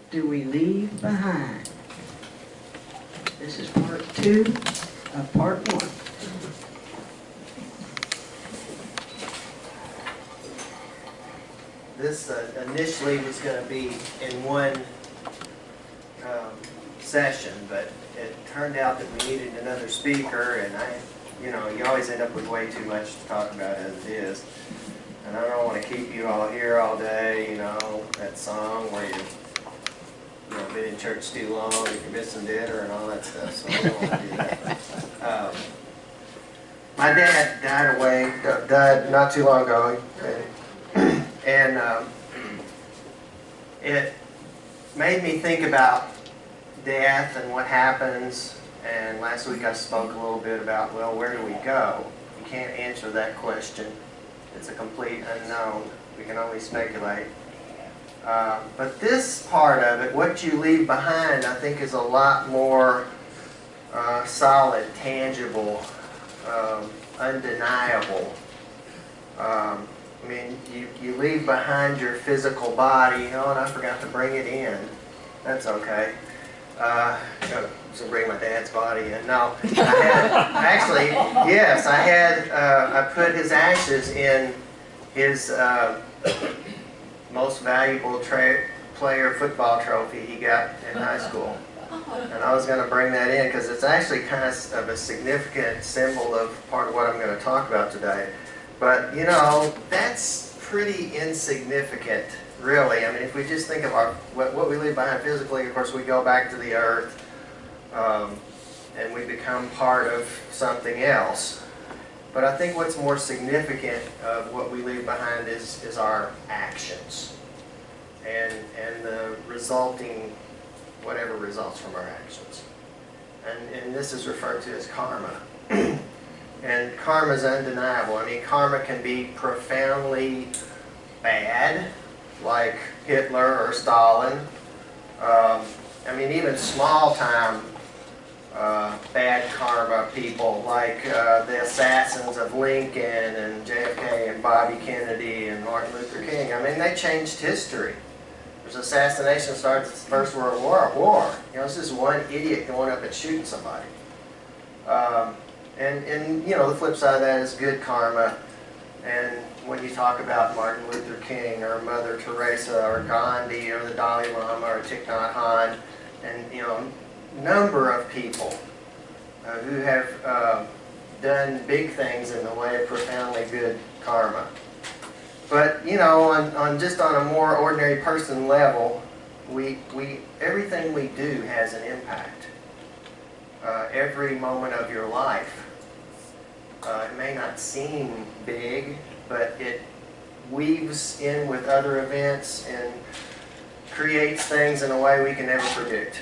do we leave behind? This is part 2 of part 1. This initially was going to be in one session, but it turned out that we needed another speaker, and you always end up with way too much to talk about as it is. And I don't want to keep you all here all day, that song where you've been in church too long, if you're missing dinner and all that stuff, so I don't want to do that. My dad died not too long ago, and it made me think about death and what happens. And last week I spoke a little bit about, well, where do we go? You can't answer that question. It's a complete unknown. We can only speculate. But this part of it, what you leave behind, I think is a lot more solid, tangible, undeniable. You leave behind your physical body. And I forgot to bring it in. That's okay. I was going to bring my dad's body in. No, I put his ashes in his most valuable player football trophy he got in high school. And I was going to bring that in because it's actually kind of a significant symbol of part of what I'm going to talk about today. But, that's pretty insignificant, really. If we just think of what we leave behind physically, of course, we go back to the earth and we become part of something else. But I think what's more significant of what we leave behind is our actions and the resulting, whatever results from our actions. And this is referred to as karma. And karma is undeniable. Karma can be profoundly bad, like Hitler or Stalin. Even small-time bad karma people, like the assassins of Lincoln and JFK and Bobby Kennedy and Martin Luther King. They changed history. There's assassination starts the First World War. It's just one idiot going up and shooting somebody. The flip side of that is good karma. And when you talk about Martin Luther King or Mother Teresa or Gandhi or the Dalai Lama or Thich Nhat Hanh, and number of people who have done big things in the way of profoundly good karma. But on a more ordinary person level, everything we do has an impact. Every moment of your life. It may not seem big, but it weaves in with other events and creates things in a way we can never predict.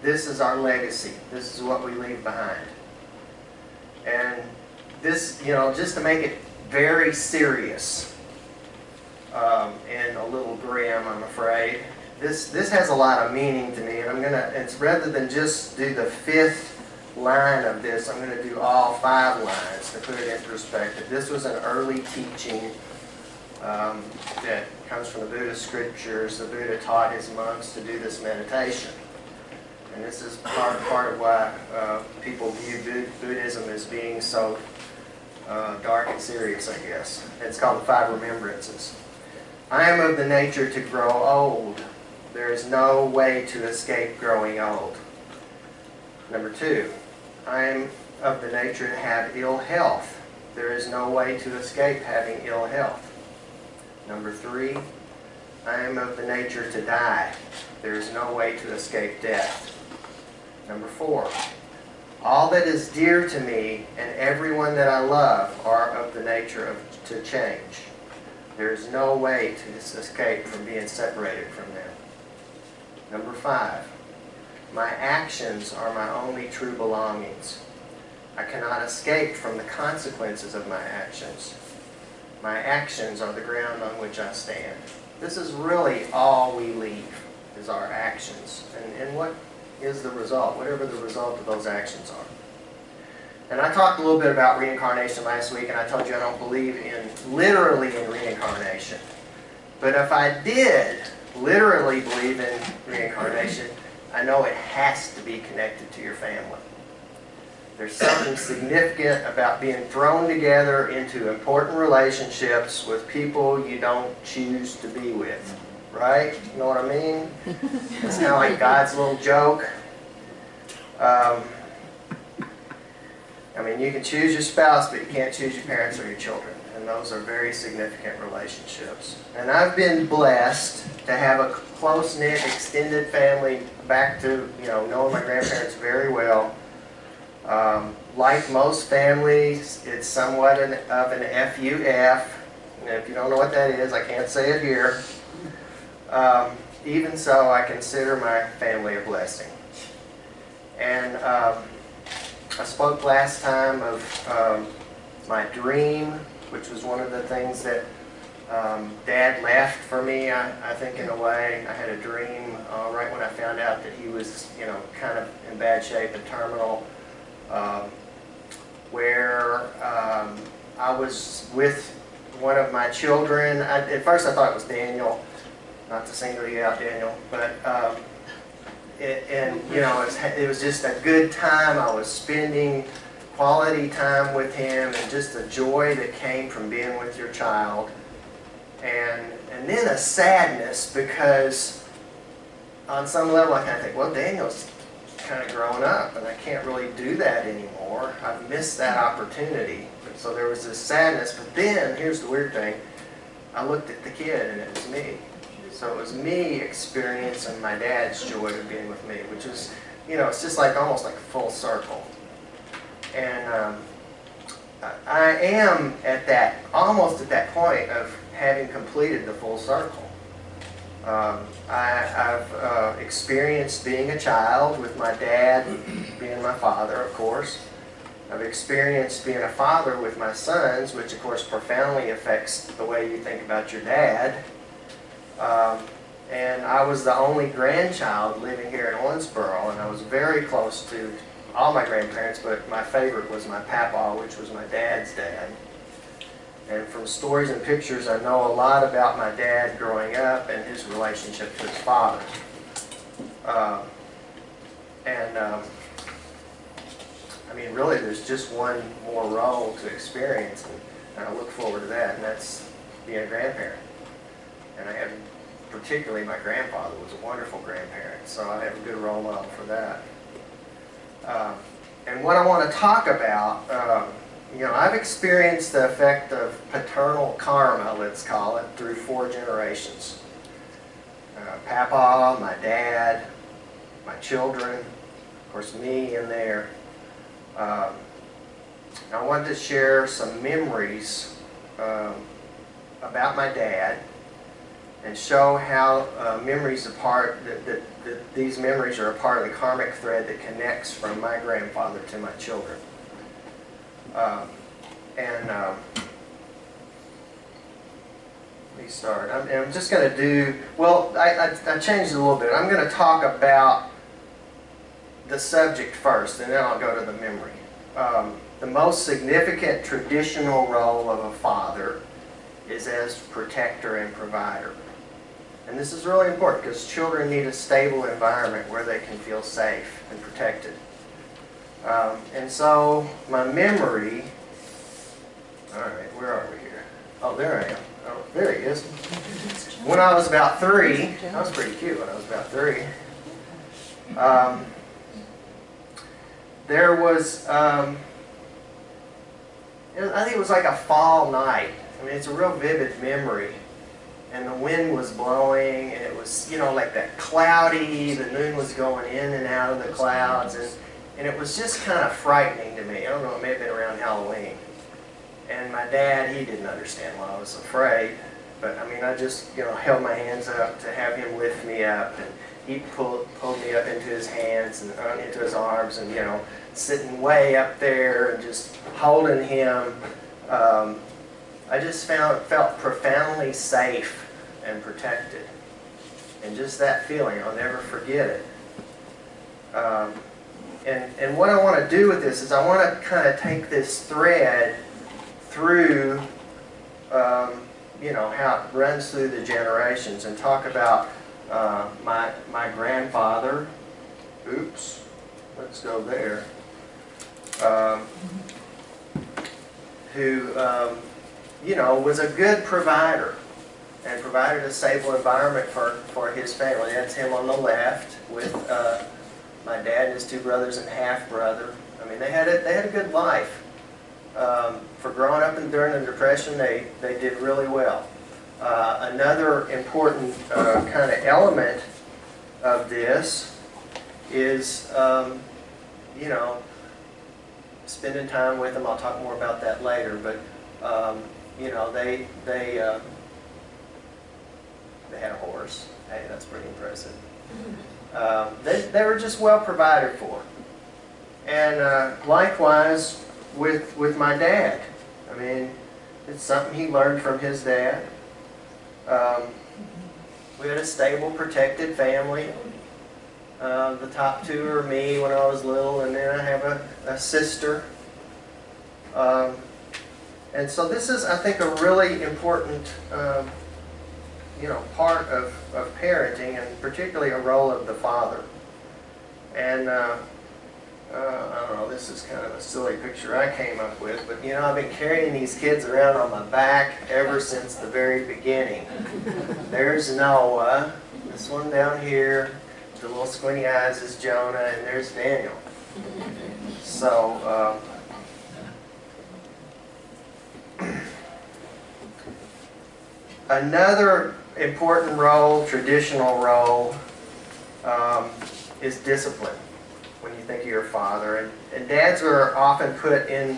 This is our legacy. This is what we leave behind. And this, just to make it very serious and a little grim, I'm afraid, this has a lot of meaning to me. And it's rather than just do the 5th line of this, I'm going to do all 5 lines to put it in perspective. This was an early teaching that comes from the Buddhist scriptures. The Buddha taught his monks to do this meditation. And this is part of why people view Buddhism as being so dark and serious, I guess. It's called the 5 Remembrances. I am of the nature to grow old. There is no way to escape growing old. Number 2, I am of the nature to have ill health. There is no way to escape having ill health. Number 3, I am of the nature to die. There is no way to escape death. Number 4, all that is dear to me and everyone that I love are of the nature to change. There is no way to escape from being separated from them. Number 5, my actions are my only true belongings. I cannot escape from the consequences of my actions. My actions are the ground on which I stand. This is really all we leave, is our actions. And what is the result, whatever the result of those actions are. And I talked a little bit about reincarnation last week, and I told you I don't believe literally in reincarnation. But if I did, literally believe in reincarnation, I know it has to be connected to your family. There's something significant about being thrown together into important relationships with people you don't choose to be with. Right? You know what I mean? It's kind of like God's little joke. I mean, you can choose your spouse, but you can't choose your parents or your children. And those are very significant relationships. And I've been blessed to have a close-knit, extended family back to, knowing my grandparents very well. Like most families, it's somewhat of an FUF. And if you don't know what that is, I can't say it here. Even so, I consider my family a blessing. And I spoke last time of my dream, which was one of the things that Dad left for me, I think, in a way. I had a dream right when I found out that he was, kind of in bad shape and terminal, where I was with one of my children. At first I thought it was Daniel, not to single you out, Daniel, but it was just a good time. I was spending quality time with him, and just the joy that came from being with your child. And then a sadness, because on some level I kind of think, well, Daniel's kind of grown up, and I can't really do that anymore. I've missed that opportunity. So there was this sadness. But then, here's the weird thing, I looked at the kid, and it was me. So it was me experiencing my dad's joy of being with me, which is, it's just like almost like full circle. And I am almost at that point of having completed the full circle. I've experienced being a child with my dad being my father, of course. I've experienced being a father with my sons, which of course profoundly affects the way you think about your dad. And I was the only grandchild living here in Owensboro, and I was very close to all my grandparents, but my favorite was my papa, which was my dad's dad. And from stories and pictures, I know a lot about my dad growing up and his relationship to his father. I mean, really, there's just one more role to experience, and I look forward to that, and that's being a grandparent. And I have, particularly my grandfather was a wonderful grandparent, so I have a good role model for that. And what I want to talk about, I've experienced the effect of paternal karma, let's call it, through 4 generations. Papa, my dad, my children, of course me in there. I wanted to share some memories about my dad and show how these memories are a part of the karmic thread that connects from my grandfather to my children. Let me start. I'm just going to do, well, I changed it a little bit. I'm going to talk about the subject first, and then I'll go to the memory. The most significant traditional role of a father is as protector and provider. And this is really important because children need a stable environment where they can feel safe and protected. And so my memory, all right, where are we here? Oh, there I am. Oh, there he is. When I was about 3, I was pretty cute when I was about 3. There was, I think it was like a fall night. I mean, it's a real vivid memory. And the wind was blowing, and it was, like that cloudy, the moon was going in and out of the clouds, and it was just kind of frightening to me. I don't know, it may have been around Halloween. And my dad, he didn't understand why I was afraid, but I mean, I just, held my hands up to have him lift me up, and he pulled me up into his hands and into his arms, and, sitting way up there and just holding him. I just felt profoundly safe and protected. And just that feeling, I'll never forget it. And what I want to do with this is I want to kind of take this thread through, how it runs through the generations and talk about My grandfather, oops, let's go there, who, you know, was a good provider and provided a stable environment for his family. That's him on the left with my dad and his two brothers and half-brother. I mean, they had a good life. For growing up during the Depression, they did really well. Another important kind of element of this is, you know, spending time with them. I'll talk more about that later, but you know, they had a horse. Hey, that's pretty impressive. They were just well provided for. And likewise with my dad. I mean, it's something he learned from his dad. We had a stable, protected family. The top two are me when I was little, and then I have a sister. And so this is, I think, a really important you know, part of parenting, and particularly a role of the father. And I don't know, this is kind of a silly picture I came up with, but you know, I've been carrying these kids around on my back ever since the very beginning. There's Noah, this one down here, the little squinty eyes is Jonah, and there's Daniel. So, another important role, traditional role, is discipline when you think of your father. And dads are often put in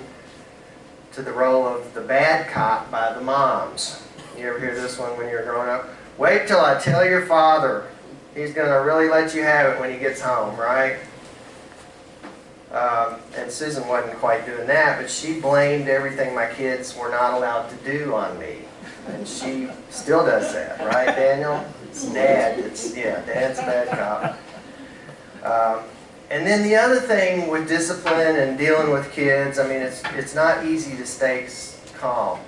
to the role of the bad cop by the moms. You ever hear this one when you're growing up? Wait till I tell your father. He's going to really let you have it when he gets home, right? And Susan wasn't quite doing that, but she blamed everything my kids were not allowed to do on me. And she still does that, right, Daniel? It's Dad. Dad's a bad cop. And then the other thing with discipline and dealing with kids, I mean, it's not easy to stay calm.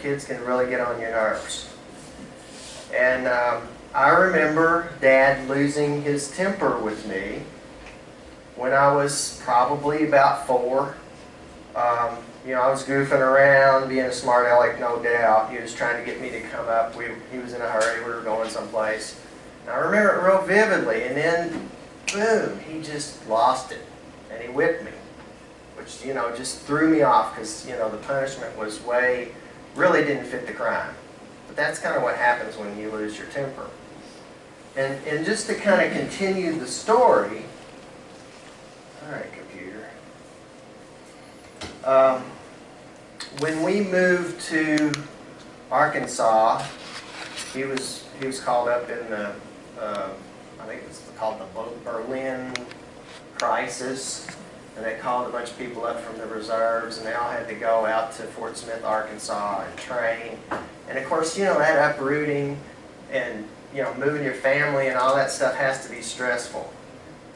Kids can really get on your nerves. And I remember Dad losing his temper with me when I was probably about 4. You know, I was goofing around, being a smart aleck, no doubt. He was trying to get me to come up. He was in a hurry. We were going someplace. And I remember it real vividly. And then, boom, he just lost it. And he whipped me, which, you know, just threw me off because, you know, the punishment was really didn't fit the crime. But that's kind of what happens when you lose your temper. And just to kind of continue the story, all right, computer. When we moved to Arkansas, he was called up in the I think it's called the Berlin crisis, and they called a bunch of people up from the reserves, and they all had to go out to Fort Smith, Arkansas, and train. And of course, you know, that uprooting and, you know, moving your family and all that stuff has to be stressful.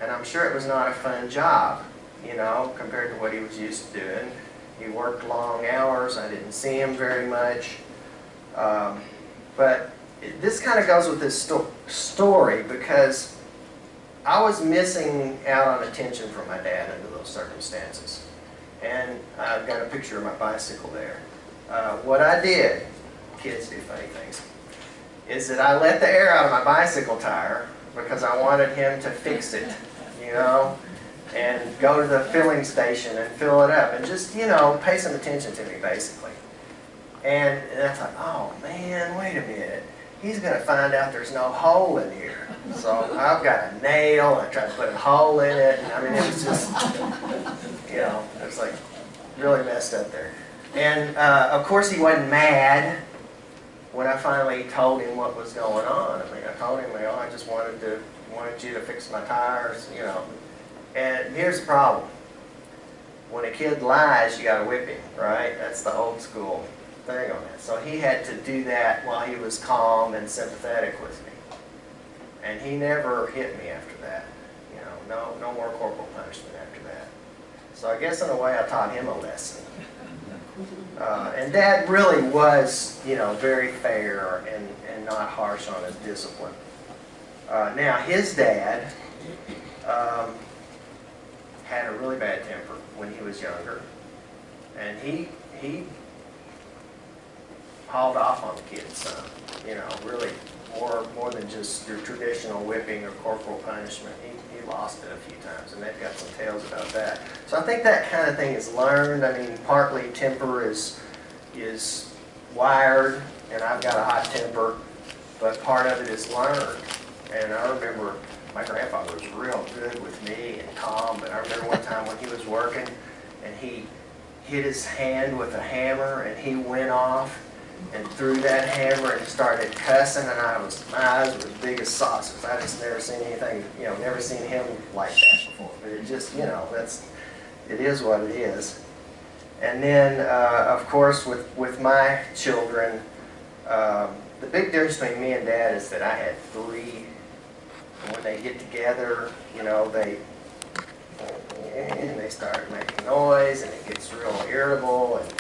And I'm sure it was not a fun job, you know, compared to what he was used to doing. He worked long hours. I didn't see him very much. But this kind of goes with this story because I was missing out on attention from my dad under those circumstances. And I've got a picture of my bicycle there. What I did, kids do funny things, is that I let the air out of my bicycle tire because I wanted him to fix it, you know, and go to the filling station and fill it up and just, you know, pay some attention to me, basically. And I thought, oh man, wait a minute. He's going to find out there's no hole in here. So I've got a nail, and I tried to put a hole in it, and I mean, it was just, you know, it was like really messed up there. And of course he wasn't mad when I finally told him what was going on. I mean, I told him, well, I just wanted you to fix my tires, you know. And here's the problem. When a kid lies, you got to whip him, right? That's the old school thing on that. So he had to do that while he was calm and sympathetic with me. And he never hit me after that. You know, no more corporal punishment after that. So I guess in a way I taught him a lesson. And Dad really was, you know, very fair and not harsh on his discipline. Now, his dad had a really bad temper when he was younger, and he hauled off on the kids some, you know, really more than just your traditional whipping or corporal punishment. He lost it a few times, and they've got some tales about that. So I think that kind of thing is learned. I mean, partly temper is wired, and I've got a hot temper, but part of it is learned. And I remember my grandfather was real good with me and calm, but I remember one time when he was working and he hit his hand with a hammer and he went off and threw that hammer and started cussing, and my eyes were as big as saucers. I just never seen anything, you know, never seen him like that before. But it just, you know, it is what it is. And then, of course, with my children, the big difference between me and Dad is that I had 3. And when they get together, you know, they start making noise, and it gets real irritable. And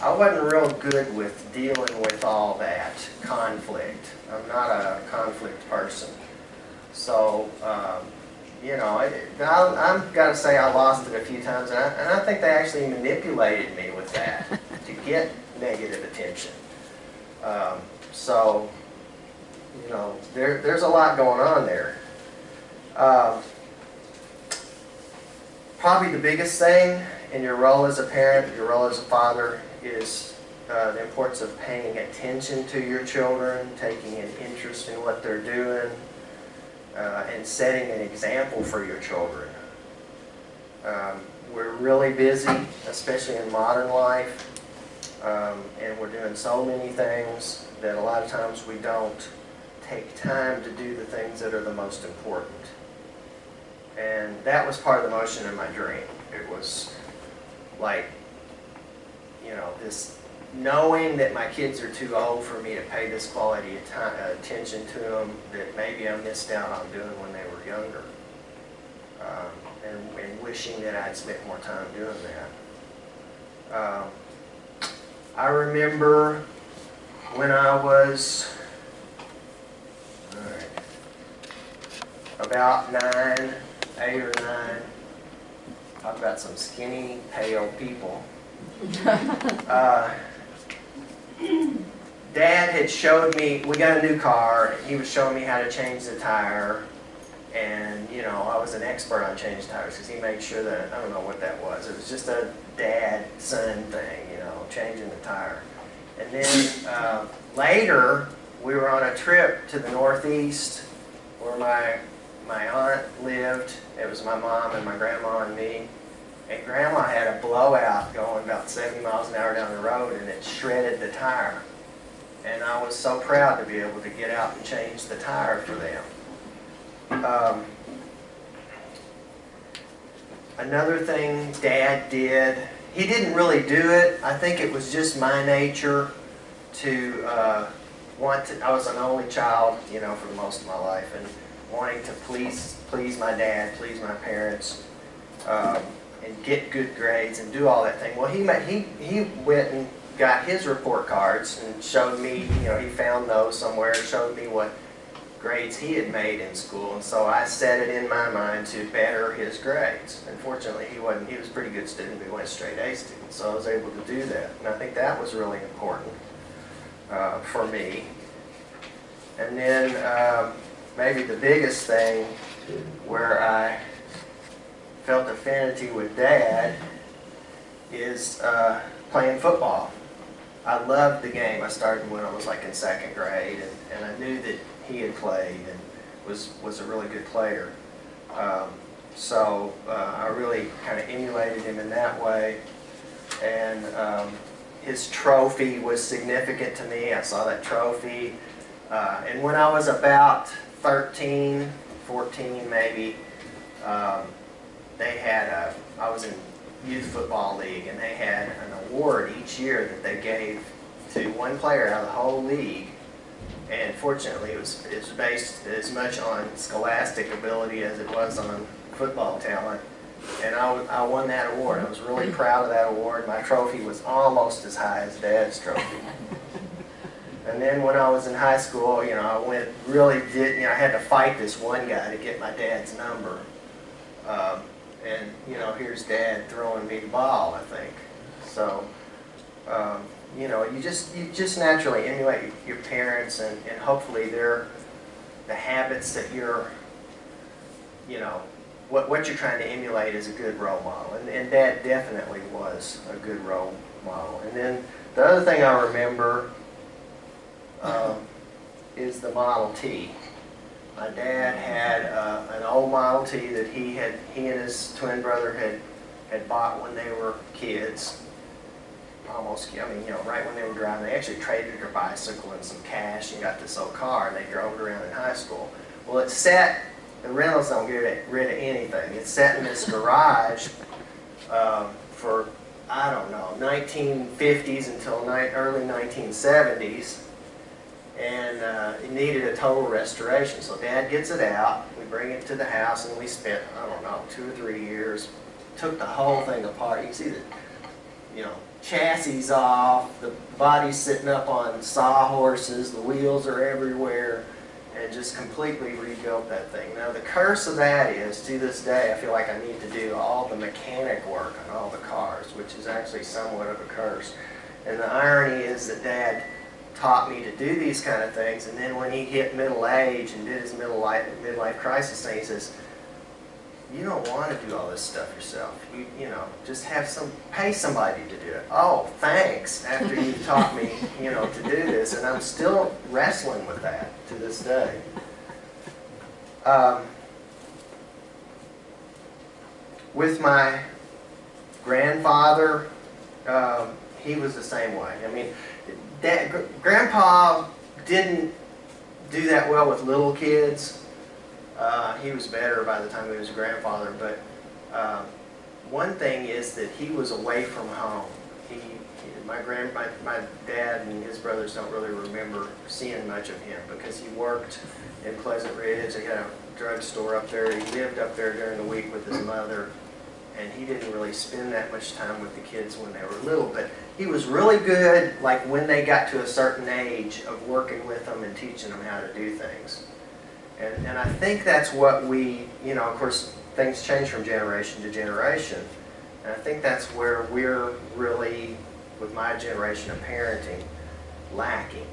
I wasn't real good with dealing with all that conflict. I'm not a conflict person. So, you know, I've got to say I lost it a few times, and I think they actually manipulated me with that to get negative attention. So, you know, there's a lot going on there. Probably the biggest thing in your role as a parent, your role as a father, is the importance of paying attention to your children, taking an interest in what they're doing, and setting an example for your children. We're really busy, especially in modern life, and we're doing so many things that a lot of times we don't take time to do the things that are the most important. And that was part of the motion in my dream. It was like, you know, this knowing that my kids are too old for me to pay this quality of time, attention to them that maybe I missed out on doing when they were younger. And wishing that I'd spent more time doing that. I remember when I was about 8 or 9, talk about some skinny, pale people. Dad had showed me, we got a new car, and he was showing me how to change the tire. And, you know, I was an expert on changing tires because he made sure that, I don't know what that was. It was just a dad-son thing, you know, changing the tire. And then later, we were on a trip to the Northeast where my aunt lived. It was my mom and my grandma and me. And Grandma had a blowout going about 70 miles an hour down the road, and it shredded the tire. And I was so proud to be able to get out and change the tire for them. Another thing Dad did, he didn't really do it. I think it was just my nature to want to, I was an only child, you know, for most of my life, and wanting to please my dad, please my parents, and get good grades and do all that thing. Well, he went and got his report cards and showed me, you know, he found those somewhere, showed me what grades he had made in school, and so I set it in my mind to better his grades. Unfortunately, he was a pretty good student, but he went straight A student, so I was able to do that, and I think that was really important for me. And then maybe the biggest thing where I felt affinity with Dad is playing football. I loved the game. I started when I was like in 2nd grade, and I knew that he had played and was a really good player. So I really kind of emulated him in that way. And his trophy was significant to me. I saw that trophy. And when I was about 13, 14 maybe, they had I was in youth football league, and they had an award each year that they gave to one player out of the whole league. And fortunately, it was based as much on scholastic ability as it was on football talent. And I won that award. I was really proud of that award. My trophy was almost as high as Dad's trophy. And then when I was in high school, you know, I I had to fight this one guy to get my dad's number. And, you know, here's Dad throwing me the ball, I think. So, you know, you just naturally emulate your parents, and hopefully they're the habits that you're, you know, what you're trying to emulate is a good role model. And Dad definitely was a good role model. And then the other thing I remember is the Model T. My dad had an old Model T that he and his twin brother had bought when they were kids. Almost, I mean, you know, right when they were driving. They actually traded their bicycle and some cash and got this old car, and they drove it around in high school. Well, it sat, the rentals don't get rid of anything. It sat in this garage for, I don't know, 1950s until early 1970s. And it needed a total restoration. So Dad gets it out, we bring it to the house, and we spent, I don't know, 2 or 3 years, took the whole thing apart. You can see the, you know, chassis off, the body's sitting up on sawhorses, the wheels are everywhere, and just completely rebuilt that thing. Now the curse of that is, to this day, I feel like I need to do all the mechanic work on all the cars, which is actually somewhat of a curse. And the irony is that Dad taught me to do these kind of things, and then when he hit middle age and did his midlife crisis thing, he says, you don't want to do all this stuff yourself. You know, just pay somebody to do it. Oh, thanks, after you taught me, you know, to do this. And I'm still wrestling with that to this day. With my grandfather, he was the same way. I mean, Grandpa didn't do that well with little kids. He was better by the time he was a grandfather, but one thing is that he was away from home. My dad and his brothers don't really remember seeing much of him because he worked in Pleasant Ridge. They had a drugstore up there. He lived up there during the week with his mother, and he didn't really spend that much time with the kids when they were little, but he was really good, like when they got to a certain age, of working with them and teaching them how to do things. And I think that's what we, you know, of course, things change from generation to generation. And I think that's where we're really, with my generation of parenting, lacking,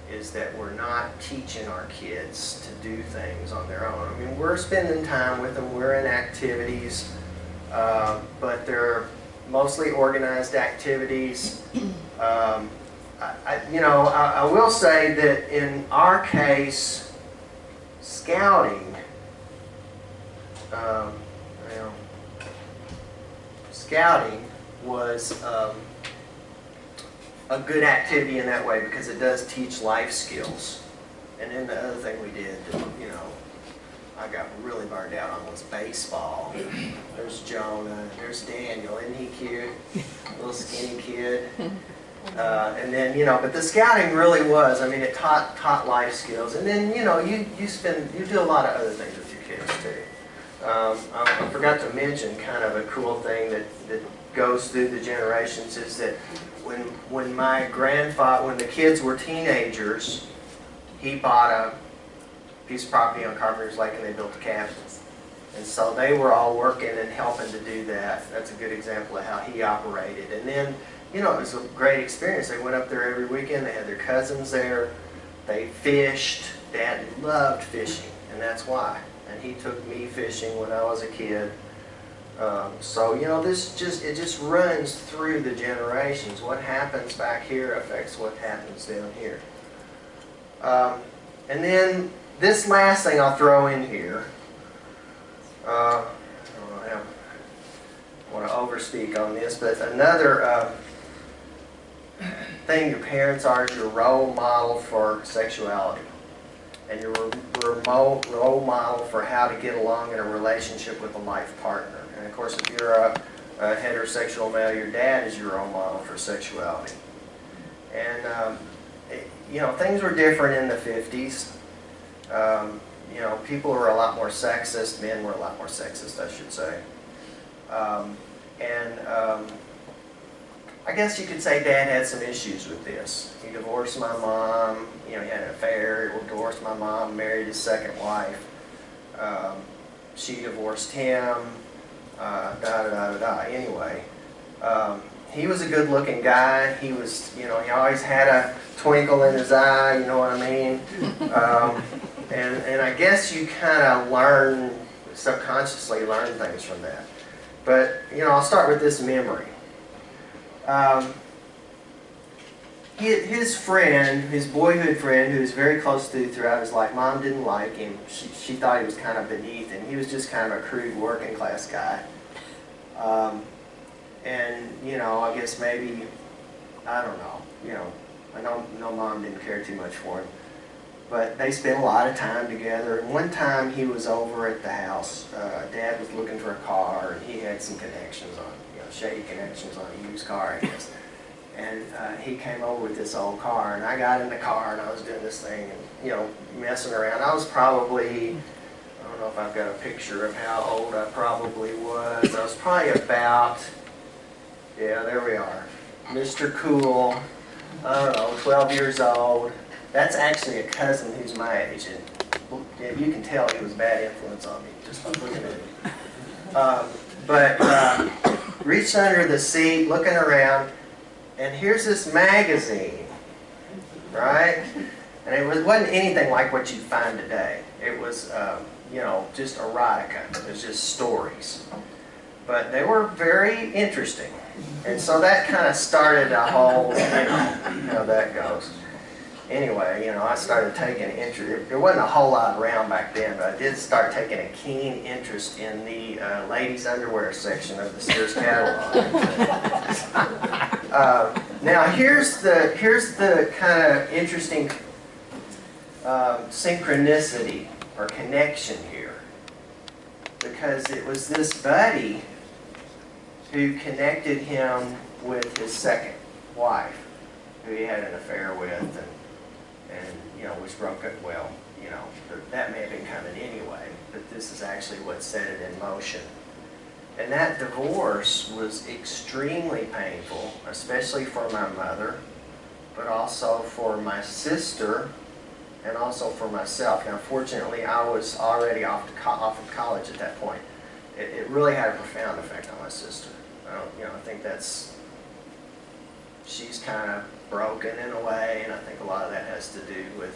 is that we're not teaching our kids to do things on their own. I mean, we're spending time with them, we're in activities, but they're mostly organized activities. I will say that in our case, scouting, scouting was a good activity in that way because it does teach life skills. And then the other thing we did, you know, I got really burned out on was baseball. There's Jonah, there's Daniel, isn't he cute? Little skinny kid. And then, you know, but the scouting really was, I mean, it taught life skills. And then, you know, you do a lot of other things with your kids too. I forgot to mention kind of a cool thing that goes through the generations is that when my grandfather, when the kids were teenagers, he bought a piece of property on Carpenter's Lake and they built a cabin. And so they were all working and helping to do that. That's a good example of how he operated. And then, you know, it was a great experience. They went up there every weekend. They had their cousins there. They fished. Dad loved fishing, and that's why. And he took me fishing when I was a kid. So, you know, it just runs through the generations. What happens back here affects what happens down here. And then this last thing I'll throw in here. I don't want to overspeak on this, but another thing your parents are is your role model for sexuality. And your role model for how to get along in a relationship with a life partner. And of course, if you're a heterosexual male, your dad is your role model for sexuality. And, you know, things were different in the 50s. You know, people were a lot more sexist. Men were a lot more sexist, I should say. I guess you could say Dad had some issues with this. He divorced my mom, he had an affair, he divorced my mom, married his second wife. She divorced him, Anyway, he was a good looking guy. He was, he always had a twinkle in his eye, you know what I mean? And I guess you kind of subconsciously learn things from that. But, I'll start with this memory. His friend, his boyhood friend, who was very close to throughout his life, Mom didn't like him. She thought he was kind of beneath him. He was just kind of a crude working class guy. And, I guess maybe, I don't know, I know Mom didn't care too much for him. But they spent a lot of time together. And one time he was over at the house. Dad was looking for a car, and he had some connections on, shady connections on a used car, I guess. And he came over with this old car, and I got in the car, and I was doing this thing, and, messing around. I was probably, I don't know if I've got a picture of how old I probably was. I was probably about, yeah, there we are. Mr. Cool, I don't know, 12 years old. That's actually a cousin who's my age, and you can tell he was a bad influence on me just by looking at him. Reached under the seat, looking around, and here's this magazine, right? And it wasn't anything like what you'd find today. It was, just erotica. It was just stories. But they were very interesting. And so that kind of started a whole, how that goes. Anyway, I started taking interest. There wasn't a whole lot around back then, but I did start taking a keen interest in the ladies' underwear section of the Sears catalog. Now here's the kind of interesting synchronicity or connection here, because it was this buddy who connected him with his second wife, who he had an affair with, and was broken. Well, that may have been coming anyway, but this is actually what set it in motion. And that divorce was extremely painful, especially for my mother, but also for my sister, and also for myself. Now, fortunately, I was already off of college at that point. It really had a profound effect on my sister. I think she's kind of broken in a way, and I think a lot of that has to do with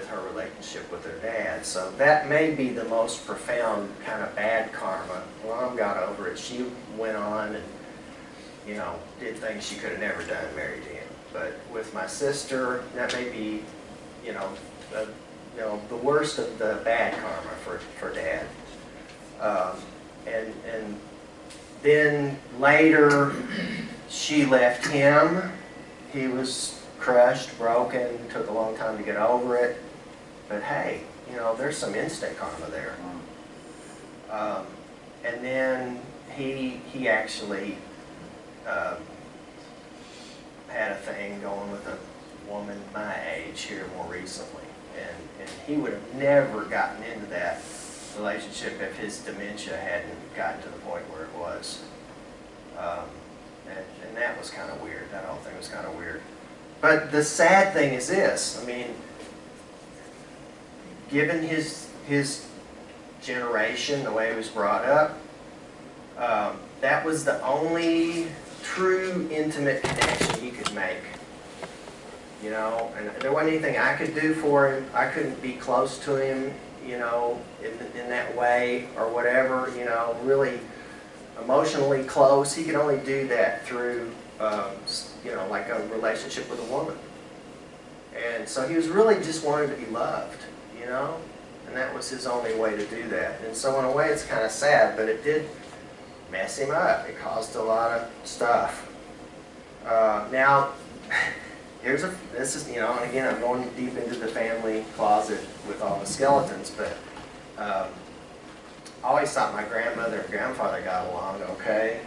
her relationship with her dad. So that may be the most profound kind of bad karma. Mom got over it. She went on and, did things she could have never done, married him. But with my sister, that may be, the worst of the bad karma for Dad. And then later, she left him. He was crushed, broken, took a long time to get over it. But hey, there's some instant karma there. And then he actually had a thing going with a woman my age here more recently. And he would have never gotten into that relationship if his dementia hadn't gotten to the point where it was. And that was kind of weird. That whole thing was kind of weird. But the sad thing is this. I mean, given his generation, the way he was brought up, that was the only true intimate connection he could make. And there wasn't anything I could do for him. I couldn't be close to him, in that way or whatever, really emotionally close. He could only do that through, like a relationship with a woman. And so he was really just wanting to be loved, and that was his only way to do that. And so in a way it's kind of sad, but it did mess him up. It caused a lot of stuff. Now, this is, and again, I'm going deep into the family closet with all the skeletons, but I always thought my grandmother and grandfather got along okay.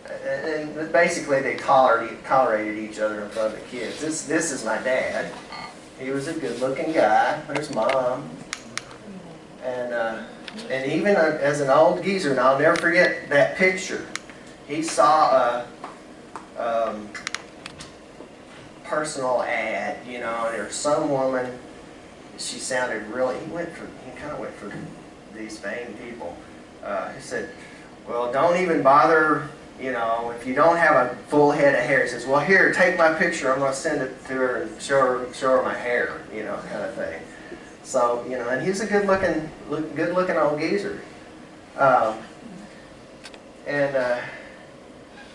And basically they tolerated each other in front of the kids. This is my dad. He was a good-looking guy. There's Mom. And even as an old geezer, and I'll never forget that picture, he saw a personal ad, you know, and there's some woman, she sounded really, he kind of went for these vain people. He said, well, don't even bother, you know, if you don't have a full head of hair. He says, well, here, take my picture, I'm going to send it to her and show her my hair, you know, kind of thing. So, you know, and he's a good-looking old geezer.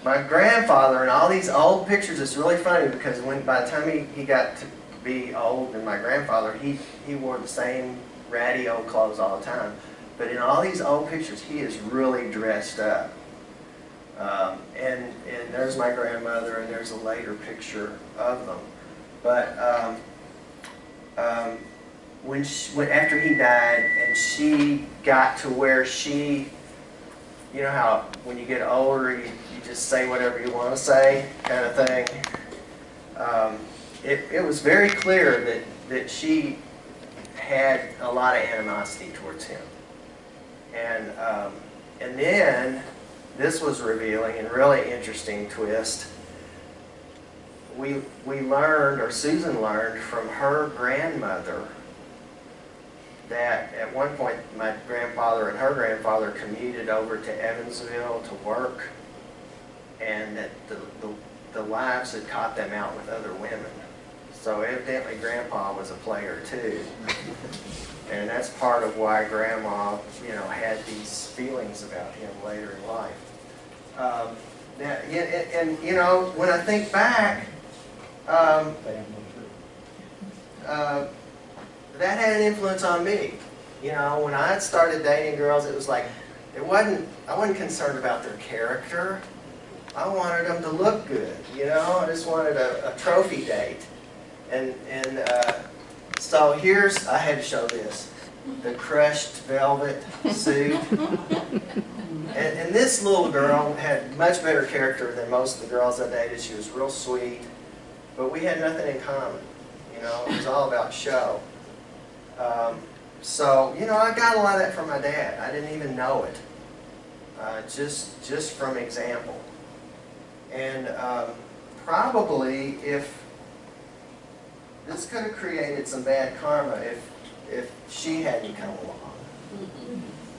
My grandfather, in all these old pictures, it's really funny because by the time he got to be old, and my grandfather, he wore the same ratty old clothes all the time. But in all these old pictures, he is really dressed up. And there's my grandmother, and there's a later picture of them. But after he died, and she got to where she, you know how when you get older, you just say whatever you want to say, kind of thing. It was very clear that she had a lot of animosity towards him. And then, this was revealing and really interesting twist. We learned, or Susan learned from her grandmother, that at one point my grandfather and her grandfather commuted over to Evansville to work, and that the wives had caught them out with other women. So evidently Grandpa was a player too. And that's part of why Grandma, you know, had these feelings about him later in life. And you know, when I think back, that had an influence on me. You know, when I started dating girls, it was like, I wasn't concerned about their character. I wanted them to look good, you know. I just wanted a trophy date. And so I had to show this, the crushed velvet suit. And this little girl had much better character than most of the girls I dated. She was real sweet, but we had nothing in common. You know, it was all about show. So, you know, I got a lot of that from my dad. I didn't even know it, just from example. And probably if this could have created some bad karma if she hadn't come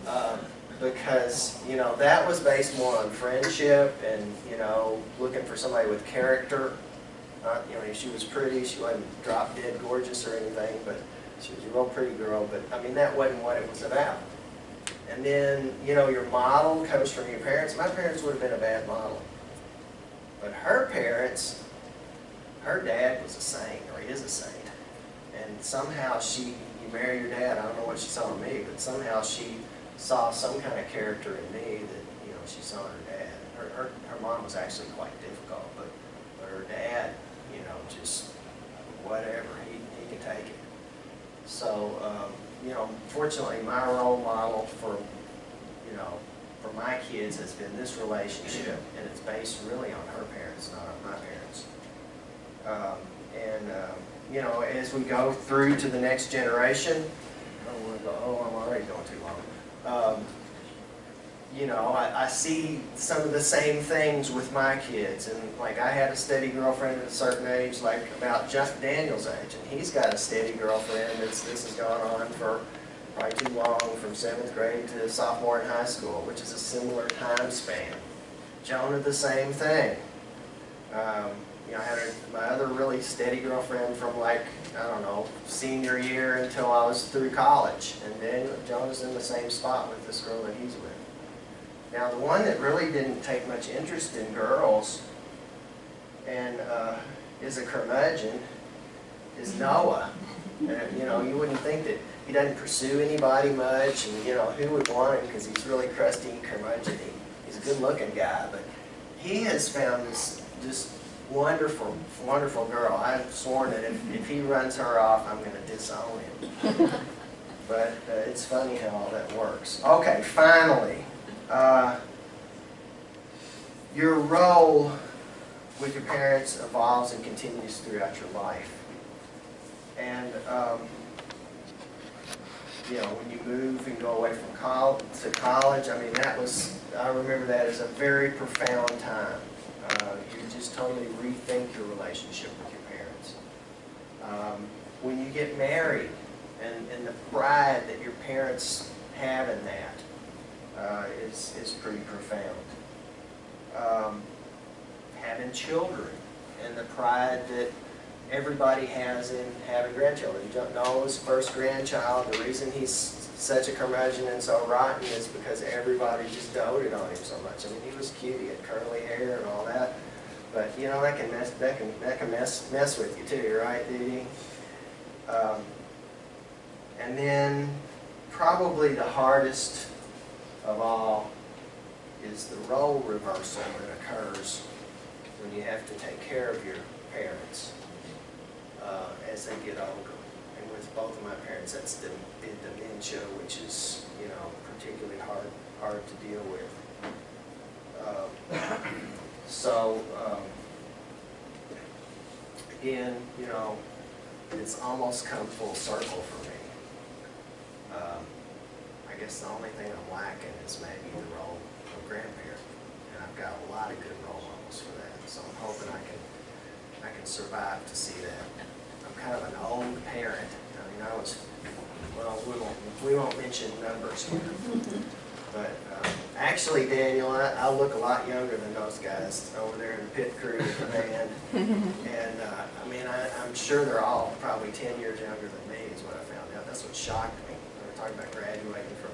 along. Because, you know, that was based more on friendship and, you know, looking for somebody with character. You know, she was pretty, she wasn't drop dead gorgeous or anything, but she was a real pretty girl. But, I mean, that wasn't what it was about. And then, you know, your model comes from your parents. My parents would have been a bad model. But her parents, her dad was a saint, or is a saint. And somehow you marry your dad, I don't know what she saw in me, but somehow she saw some kind of character in me that, you know, she saw in her dad. Her mom was actually quite difficult, but her dad, you know, just whatever, he could take it. So, you know, fortunately my role model for, you know, for my kids has been this relationship, and it's based really on her parents, not on my parents. You know, as we go through to the next generation, I don't want to go, oh, I'm already going too long. You know, I see some of the same things with my kids, and like I had a steady girlfriend at a certain age, like about Jeff Daniel's age, and he's got a steady girlfriend this has gone on for probably too long, from 7th grade to sophomore in high school, which is a similar time span. Jonah, the same thing. You know, I had my other really steady girlfriend from like, I don't know, senior year until I was through college. And then Jonah's in the same spot with this girl that he's with. Now, the one that really didn't take much interest in girls and is a curmudgeon is Noah. And, you know, you wouldn't think that he doesn't pursue anybody much, and, you know, who would want him because he's really crusty and curmudgeon. He's a good-looking guy, but he has found this just wonderful, wonderful girl. I've sworn that if he runs her off, I'm going to disown him. But it's funny how all that works. Okay, finally, your role with your parents evolves and continues throughout your life. And you know, when you move and go away from college to college, I mean, I remember that as a very profound time. You just totally rethink your relationship with your parents. When you get married and the pride that your parents have in that is pretty profound. Having children and the pride that everybody has in having grandchildren. Noah's first grandchild, the reason he's such a curmudgeon and so rotten is because everybody just doted on him so much. I mean, he was cute, he had curly hair and all that, but you know, that can mess with you too, right, Dee? And then probably the hardest of all is the role reversal that occurs when you have to take care of your parents as they get older. And with both of my parents, that's the dementia, which is, you know, particularly hard to deal with. Again, you know, it's almost come full circle for me. I guess the only thing I'm lacking is maybe the role of grandparent, and I've got a lot of good role models for that. So I'm hoping I can survive to see that. I'm kind of an old parent. I mean, well, we won't mention numbers here, but actually, Daniel, I look a lot younger than those guys over there in the pit crew with the band, and I mean, I'm sure they're all probably 10 years younger than me is what I found out. That's what shocked me. We were talking about graduating from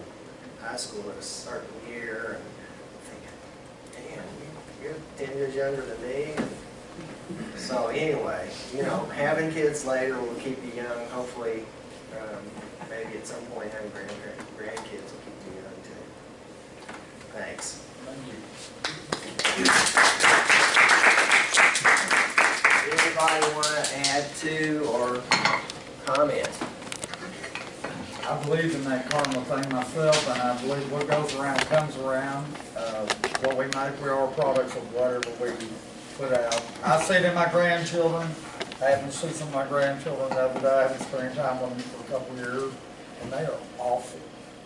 high school at a certain year, and thinking, damn, you're 10 years younger than me. So anyway, you know, having kids later will keep you young. Hopefully, maybe at some point having grandkids will keep you young too. Thanks. Anybody want to add to or comment? I believe in that karma thing myself, and I believe what goes around comes around. What we make, we are products of whatever we put out. I see it in my grandchildren. I happened to see some of my grandchildren the other day. I haven't spent time with them for a couple of years, and they are awful.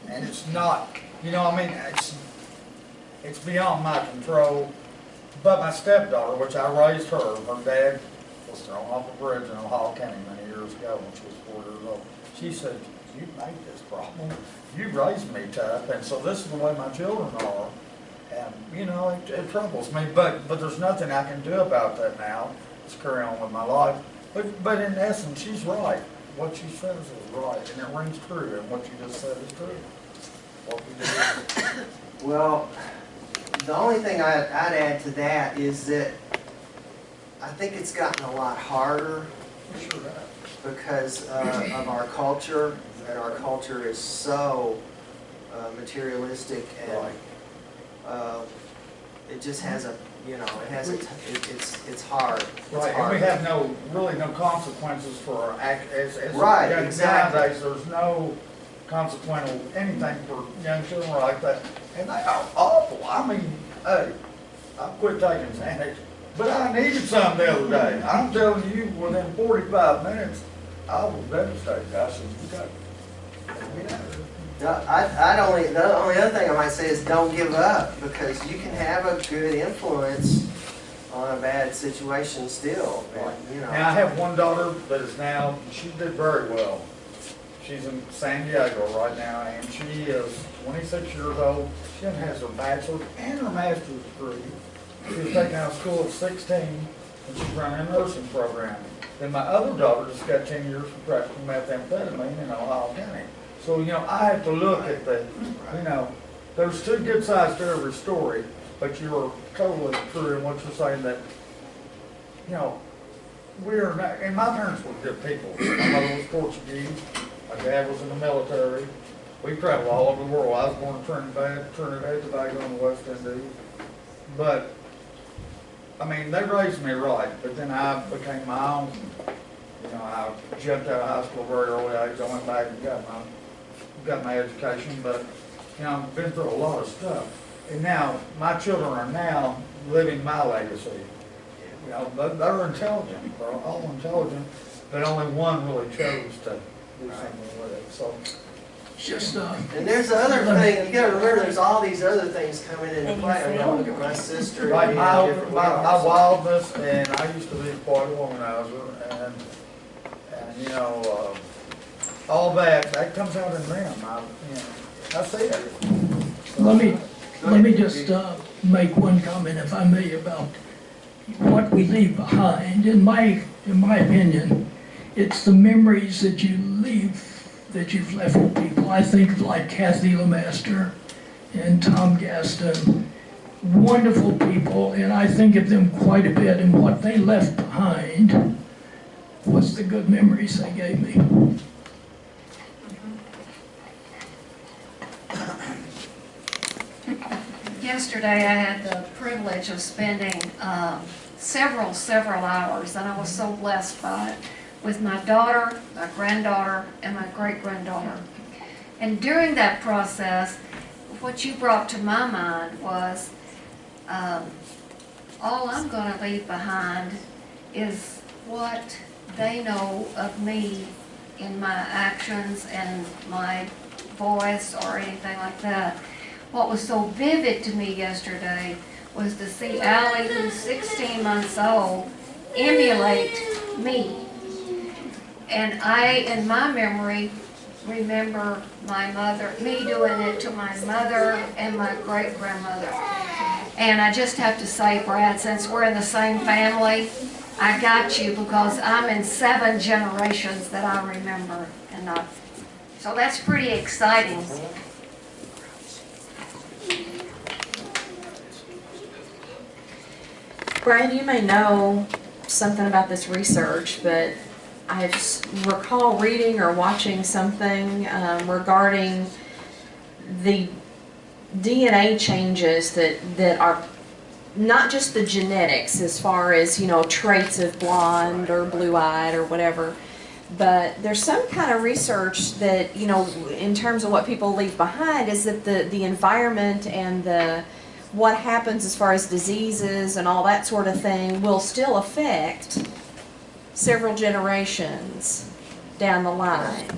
And it's not, you know, I mean, it's beyond my control. But my stepdaughter, which I raised her dad was thrown off a bridge in Ohio County many years ago when she was 4 years old. She said, "You made this problem. You raised me tough, and so this is the way my children are." And, you know, it troubles me, but there's nothing I can do about that now. Just carry on with my life. But in essence, she's right. What she says is right, and it rings true, and what you just said is true. What we do. Well, the only thing I'd add to that is that I think it's gotten a lot harder because of our culture, and our culture is so materialistic, and it just has a, you know, it has a, it's hard. Right, and we have really no consequences for our act. Right, exactly. Nowadays, there's no consequential anything for young children like that, and they are awful. I mean, hey, I quit taking Xanax, but I needed some the other day. I'm telling you, within 45 minutes, I was devastated. I said, "You got to get out of here." The only other thing I might say is don't give up, because you can have a good influence on a bad situation still. And, you know. Now, I have one daughter that is now, she did very well. She's in San Diego right now, and she is 26 years old. She has her bachelor's and her master's degree. She was taken out of school at 16, and she's running a nursing program. Then my other daughter just got 10 years for practical methamphetamine in Ohio County. So, you know, I have to look at the, you know, there's two good sides to every story, but you're totally true in what you're saying that, you know, we're not, and my parents were good people. My mother was Portuguese, my dad was in the military. We traveled all over the world. I was born in Trinidad, Tobago, in the West Indies. But, I mean, they raised me right, but then I became my own. You know, I jumped out of high school very early age. I went back and got my education, but, you know, I've been through a lot of stuff. And now, my children are now living my legacy. You know, they're intelligent. They're all intelligent, but only one really chose to do something with it. So, just, And there's the other thing, you gotta remember, there's all these other things coming into play. I mean, I look at my sister. Like and my different we are, so- wildness, and I used to be quite a womanizer, and you know, all that comes out in them. I see it. let me just make one comment, if I may, about what we leave behind. In my opinion, it's the memories that you leave, that you've left with people. I think of like Kathy Lemaster and Tom Gaston, wonderful people, and I think of them quite a bit, and what they left behind was the good memories they gave me. Yesterday, I had the privilege of spending several hours, and I was so blessed by it, with my daughter, my granddaughter, and my great-granddaughter. And during that process, what you brought to my mind was, all I'm going to leave behind is what they know of me in my actions and my voice or anything like that. What was so vivid to me yesterday was to see Allie, who's 16 months old, emulate me. And I, in my memory, remember my mother, me doing it to my mother and my great-grandmother. And I just have to say, Brad, since we're in the same family, I got you, because I'm in 7 generations that I remember. So that's pretty exciting. Brad, you may know something about this research, but I recall reading or watching something regarding the DNA changes that are not just the genetics as far as, you know, traits of blonde or blue-eyed or whatever, but there's some kind of research that, you know, in terms of what people leave behind, is that the environment and what happens as far as diseases and all that sort of thing will still affect several generations down the line.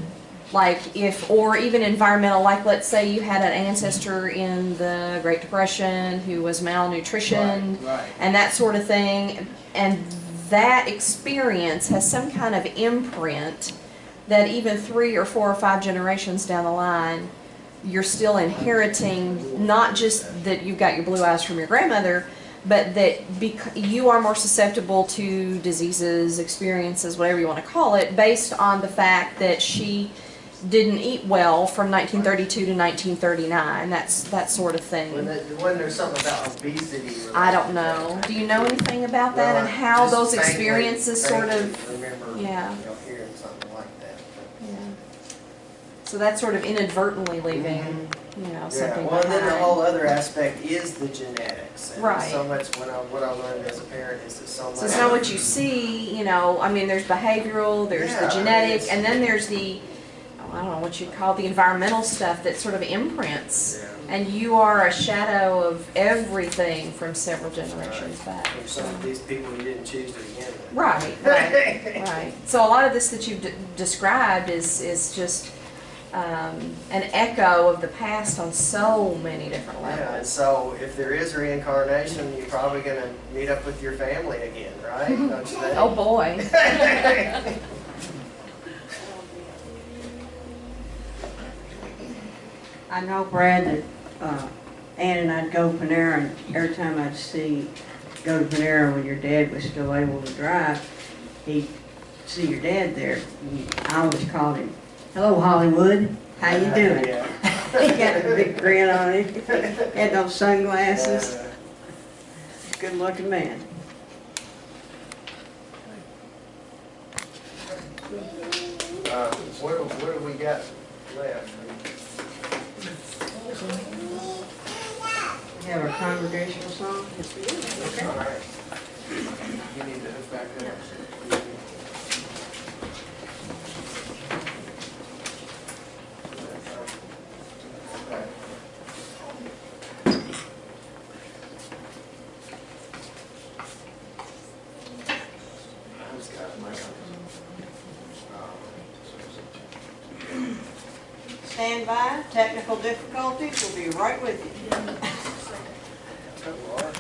Like or even environmental, like let's say you had an ancestor in the Great Depression who was malnutrition, Right. and that sort of thing, and that experience has some kind of imprint that even 3 or 4 or 5 generations down the line, you're still inheriting, not just that you've got your blue eyes from your grandmother, but that you are more susceptible to diseases, experiences, whatever you want to call it, based on the fact that she didn't eat well from 1932 to 1939, that sort of thing. When there's something about obesity. I don't know. Do you know anything about that, and how those experiences sort of, remember, yeah. you know, hearing something like that. Yeah. So that's sort of inadvertently leaving, you know, something Well, and then the behind. whole other aspect is the genetics. And Right. so much what I learned as a parent is that so much. So it's not what you see, you know, I mean, there's behavioral, there's the Yeah, genetic, it's- and then there's the, I don't know what you'd call the environmental stuff that sort of imprints. Yeah. And you are a shadow of everything from several generations back. From some of these people you didn't choose to begin with. Right, right. So a lot of this that you've described is just an echo of the past on so many different Yeah, and levels. so if there is reincarnation, you're probably going to meet up with your family again, right? Don't you think? Oh boy. I know, Brad, that Ann and I'd go Panera, and every time I'd go to Panera when your dad was still able to drive, he'd see your dad there. I always called him, "Hello, Hollywood, how you doing?" Yeah. He got a big grin on him, had those sunglasses, good looking man. What have we got left? We have our congregational song. All right. You need to hook back up. stand by. Technical difficulties will be right with you.